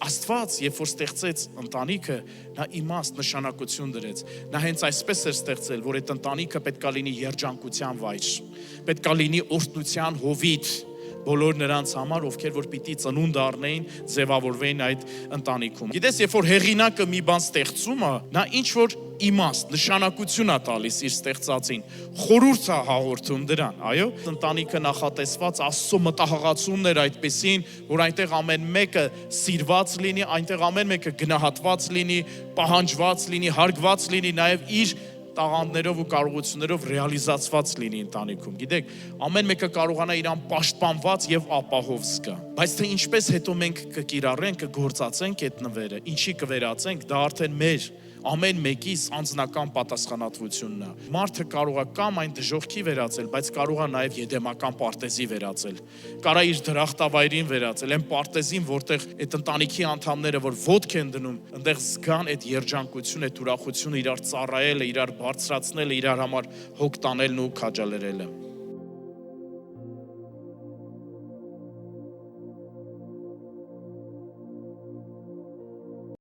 Աստված, երբ որ ստեղծեց ընտանիքը, նա իմաստ նշանակություն դրեց։ Նա հենց այսպես էր ստեղծել, որ այդ ընտանիքը պետքա լինի երջանկության վայր, պետքա լինի օրհնության հովիտ բոլոր նրանց համար, ովքեր որ պիտի ծնունդ առնեին, ձևավորվեին այդ ընտանիքում։ Գիտես, երբ որ հեղինակը մի բան ստեղծում է, նա ինչ որ իմաստ, նշանակություն է տալիս իր ստեղծածին, խորհուրդ է հաղորդում դրան, այո, ընտանիքը նախատեսված Աստծո մտահղացումն էր այդպեսին, որ այնտեղ ամեն մեկը սիրված լինի, այնտեղ ամեն մեկը գնահատված լինի, պահանջված լինի, հարգված լինի, նաև իր տաղանդներով ու կարողություններով ռեալիզացված լինի ընտանիքում։ Գիտեք, ամեն մեկը կարողանա իրան պաշտպանված եւ ապահով զգա։ Բայց թե ինչպես հետո մենք կկիրառենք, կգործածենք այդ նվերը, ինչի կվերածենք, դա արդեն մեր ամեն մեկիս անձնական պատասխանատվությունն է։ Մարդը կարող է կամ այն դժոխքի վերածել, բայց կարող է նաև եդեմական պարտեզի վերածել։ Կարա իր դրախտավայրին վերածել, այն պարտեզին, որտեղ այդ ընտանիքի անդամները, որ ոտք են դնում, այնտեղ զգան այդ երջանկությունը, այդ ուրախությունը, իրար ծառայելը, իրար բարձրացնելը, իրար համար հոգ տանելն ու քաջալերելը։